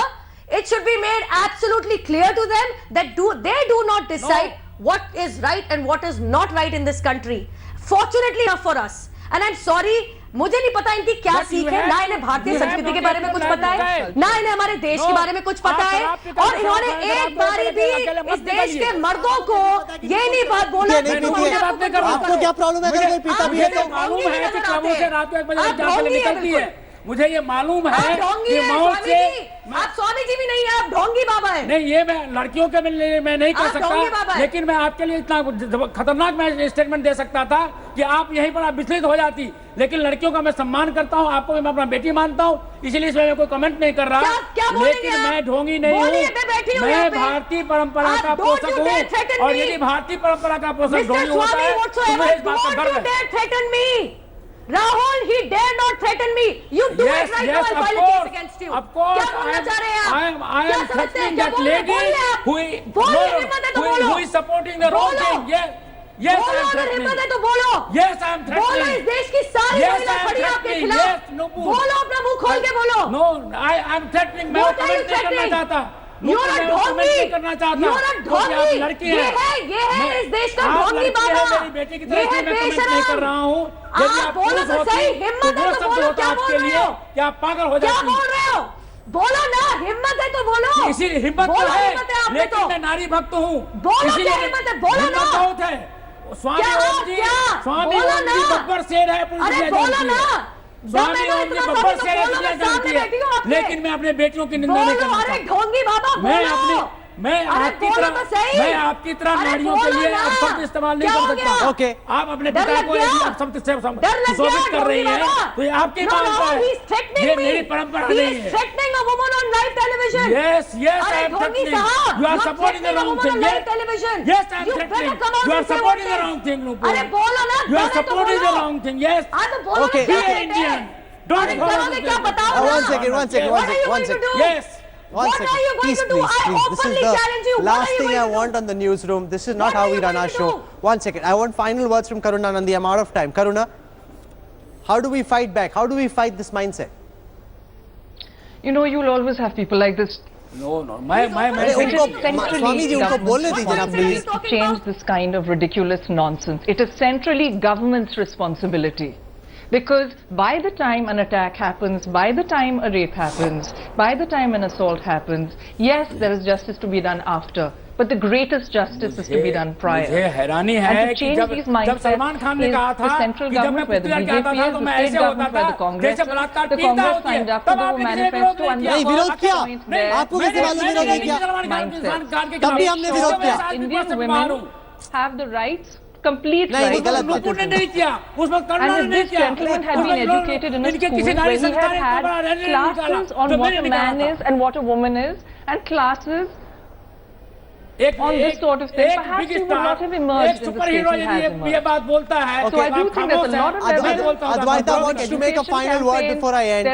M: It should be made absolutely clear to them that they do not decide what is right and what is not right in this country. Fortunately enough for us. And I'm sorry, मुझे नहीं पता इनकी क्या सीख है, ना इन्हें भारतीय संस्कृति के बारे में कुछ पता है, ना इन्हें हमारे देश के बारे में कुछ पता है, और इन्होंने एक बारी भी इस देश के मर्दों को ये नहीं बात बोला।
A: आपको क्या प्रॉब्लम है अगर कोई पीता भी है तो?
K: मालूम है कि क्लबों से रात को 1 बजे निकलती है, मुझे ये मालूम है कि मौत से
M: आप स्वामी जी भी नहीं है, आप ढोंगी बाबा हैं।
K: नहीं, ये मैं लड़कियों के लिए मैं नहीं कर सकता, लेकिन मैं आपके लिए इतना खतरनाक मैं स्टेटमेंट दे सकता था कि आप यहीं पर आप विचलित हो जाती। लेकिन लड़कियों का मैं सम्मान करता हूँ, आपको मैं अपना बेटी मानता हूँ, इसीलिए इसमें मैं कोई कमेंट नहीं कर रहा। लेकिन मैं ढोंगी नहीं हूँ, मैं भारतीय परंपरा का पोषक हूँ, और यदि भारतीय परंपरा का पोषक ढोंगी होता है तो मुझे इस बात का गर्व है।
M: Rahul, he dare not threaten me. You do it right now. I'll file a case against you.
K: Of course,
M: क्या बोलना चाह रहे हैं आप?
K: I am threatening that lady who is supporting the wrong thing. Yes, I am threatening.
M: हिम्मत है तो बोलो.
K: Yes, I am threatening.
M: बोलो, इस देश की सारी महिला खड़ी है आपके खिलाफ. बोलो, अपना मुंह खोल के बोलो.
K: No, I am threatening. मैं कमेंट नहीं करना चाहता.
M: You are a ढोंगी. You are a ढोंगी. ये है इस देश का ढोंगी बाबा. ये है बेशरम. आप बोलो तो सही, हिम्मत है तो बोलो, क्या बोल रहे हो?
K: क्या पागल हो जाती?
M: क्या बोल रहे हो? बोलो ना, हिम्मत है तो बोलो।
K: इसी हिम्मत तो है, लेकिन मैं नारी भक्त हूँ।
M: बोलो क्या हिम्मत है, बोलो ना।
K: बहुत है। स्वामी ओम जी बब्बर शेर है,
M: अरे बोलो ना।
K: स्वामी ओम जी बब्बर शेर है, जानती है। लेकिन मैं अपने बेटियों की निंदा नहीं करना
M: चाहता। ढोंगी बाबा,
K: मैं आपकी तरह नारियों के लिए अब शब्द इस्तेमाल नहीं कर सकता।
A: ओके,
K: आप अपने पिता को अब शब्द से सुशोभित कर रही हैं, तो ये आपकी बात है, ये मेरी परंपरा नहीं है। Yes, I am threatening. You are supporting the wrong thing. Yes, I am threatening. You are supporting the wrong thing, Nupur.
M: अरे बोलो ना,
K: You are supporting the wrong thing. Yes.
A: Okay.
K: Be an Indian. Don't follow this.
M: क्या बताओ?
A: One second.
M: Yes.
A: One second. Please. This is the last thing I want on the newsroom. This is not how we run our show. 1 second. I want final words from Karuna Nandi. I'm out of time. Karuna, how do we fight back? How do we fight this mindset?
L: You know, you'll always have people like this.
K: No. My
A: Swami ji, unko bolne dijiye na please.
L: To change this kind of ridiculous nonsense. It is centrally government's responsibility. Because by the time an attack happens, by the time a rape happens, by the time an assault happens, yes, there is justice to be done after. But the greatest justice is to be done prior.
K: मुझे हैरानी है कि जब सलमान खान ने कहा था
L: central
K: कि जब मैं
L: government, whether
K: पुतला
L: BJP
K: कहता था तो मैं ऐसे होता था जैसे बलात्कार पीड़िता होती है, तब आपने
L: manifesto
A: नहीं विरोध किया। आपको किसी मालूम विरोध किया? तब भी हमने विरोध किया।
L: Indian women have the rights complete
A: नहीं,
L: right.
A: गलत बात
K: नुपुर ने नहीं किया, उस वक्त करुणा ने
L: And
K: नहीं
L: if this
K: किया।
L: gentleman had
K: उस
L: been
K: वक्त
L: educated in a
K: इनके
L: school
K: किसी
L: where
K: नारी
L: he had
K: संस्कार ने
L: had
K: कमरा रहने नहीं
L: classes
K: निकाला,
L: on
K: तो
L: what
K: मैंने
L: a
K: निकाला
L: man
K: था।
L: is and what a woman is, and classes
K: एक
L: on this sort of thing,
K: एक
L: perhaps
K: big
L: he would
K: star,
L: not have emerged
K: एक
L: in the
K: super
L: state
K: hero
L: he
K: यदि
L: has
K: ये
L: emerged.
K: बात बोलता है
L: So I do think there's a lot of evidence.
A: Advaita, I want you to make a final word
L: campaigns,
A: before I end.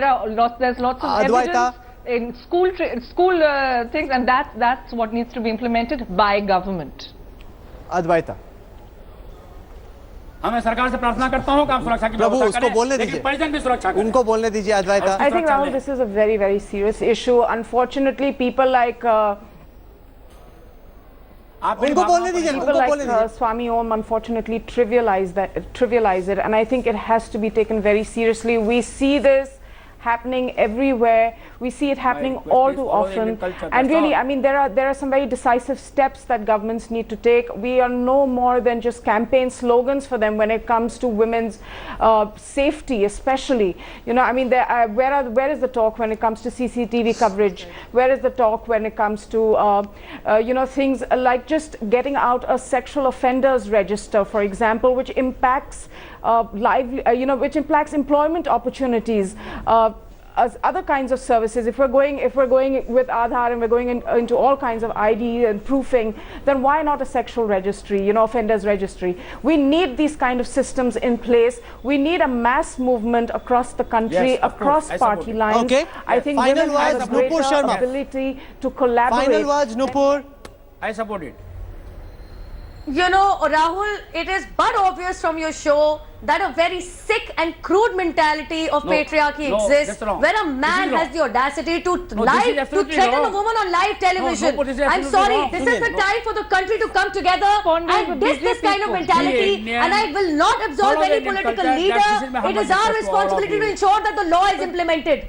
L: There's lots of
A: Advaita.
L: evidence in school things, and that's what needs to be implemented by government.
A: Advaita.
K: मैं सरकार से प्रार्थना करता हूं कि आप सुरक्षा की
A: प्रभु
K: व्यवस्था
A: उसको
K: करें,
A: बोलने
K: लेकिन
A: दीजिए
K: परिजन भी सुरक्षा करें।
A: उनको बोलने दीजिए Advaita
N: I think Rahul, this is a very, very serious issue. Unfortunately, people like
A: उनको बोलने दीजिए
N: people like Swami Om unfortunately trivialize it, and I think it has to be taken very seriously. We see this happening everywhere. We see it happening all too often, and really, I mean, there are some very decisive steps that governments need to take. We are no more than just campaign slogans for them when it comes to women's safety, especially. You know, I mean, where is the talk when it comes to CCTV coverage? Where is the talk when it comes to you know, things like just getting out a sexual offenders register, for example, which impacts you know, which impacts employment opportunities. As other kinds of services, if we're going with Aadhaar and we're going into all kinds of ID and proofing, then why not a sexual registry, you know, offenders registry? We need these kind of systems in place. We need a mass movement across the country,
K: Yes,
N: across party lines.
A: Okay.
N: I think
A: Final
N: women have
A: words,
N: a greater
A: Nupur Sharma.
N: ability to collaborate.
A: Final words, Nupur.
K: I support it.
M: You know, Rahul, it is but obvious from your show that a very sick and crude mentality of patriarchy exists, where a man has the audacity to threaten a woman on live television. I'm sorry, this is the time for the country to come together and diss this kind of mentality, and I will not absolve any political leader. It is our responsibility to ensure that the law is implemented.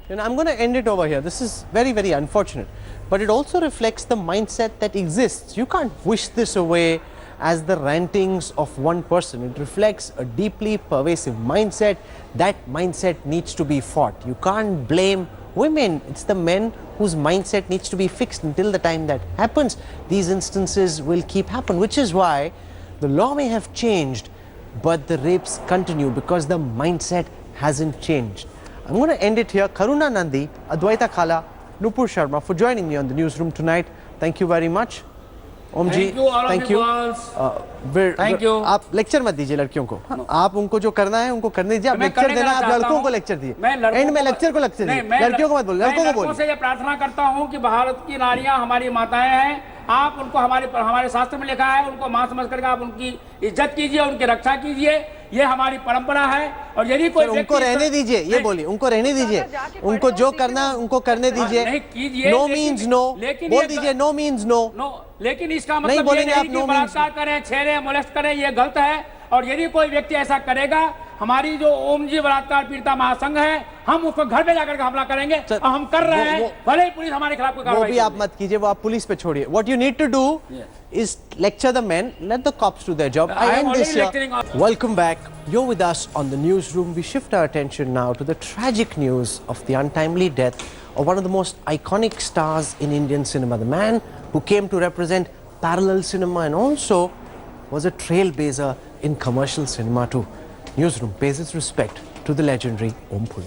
A: And I'm going to end it over here. This is very, very unfortunate. But it also reflects the mindset that exists. You can't wish this away as the rantings of one person. It reflects a deeply pervasive mindset. That mindset needs to be fought. You can't blame women. It's the men whose mindset needs to be fixed. Until the time that happens, these instances will keep happening, which is why the law may have changed, but the rapes continue because the mindset hasn't changed. I'm going to end it here. Karuna Nandi, Advaita Khala, Nupur Sharma for joining me on the newsroom tonight. Thank you very much. Om ji, thank you. Thank you. आप lecture मत दीजिए लड़कियों को. आप उनको जो करना है उनको करने दीजिए. आप लेक्चर देना, आप लड़कों को लेक्चर दिए. एंड में लेक्चर को लेक्चर दिए. लड़कियों को मत बोलिए, लड़कों को बोलिए.
K: मैं से ये प्रार्थना करता हूँ कि भारत की नारियां हमारी माताएं हैं. आप उनको हमारे शास्त्र में लिखा है, उनको मां समझ करके आप उनकी इज्जत कीजिए, उनकी रक्षा कीजिए. ये हमारी परंपरा है. और यदि कोई
A: उनको रहने दीजिए, ये बोलिए, उनको रहने दीजिए. उनको जो करना उनको करने दीजिए. No means no. बोल दीजिए नो मीन्स नो.
K: लेकिन इसका मतलब ये नहीं कि बलात्कार करें, छेड़ें, मोलेस्ट करें, ये गलत है. और यदि कोई व्यक्ति ऐसा करेगा, हमारी जो ओम जी बलात्कार पीड़िता महासंघ है, हम उसको घर पे जाकर के हमला करेंगे और हम कर रहे हैं. भले ही पुलिस हमारे खिलाफ कोई कार्रवाई
A: वो भी आप मत कीजिए, वो आप पुलिस पे छोड़िए. What you need to do is lecture the men, let the cops do their job. I end this here. Welcome back. You're with us on the newsroom. We shift our attention now to the tragic news of the untimely death of one of the most iconic stars in Indian cinema, the man who came to represent parallel cinema and also was a trailblazer in commercial cinema too. Newsroom pays its respect to the legendary Om Puri.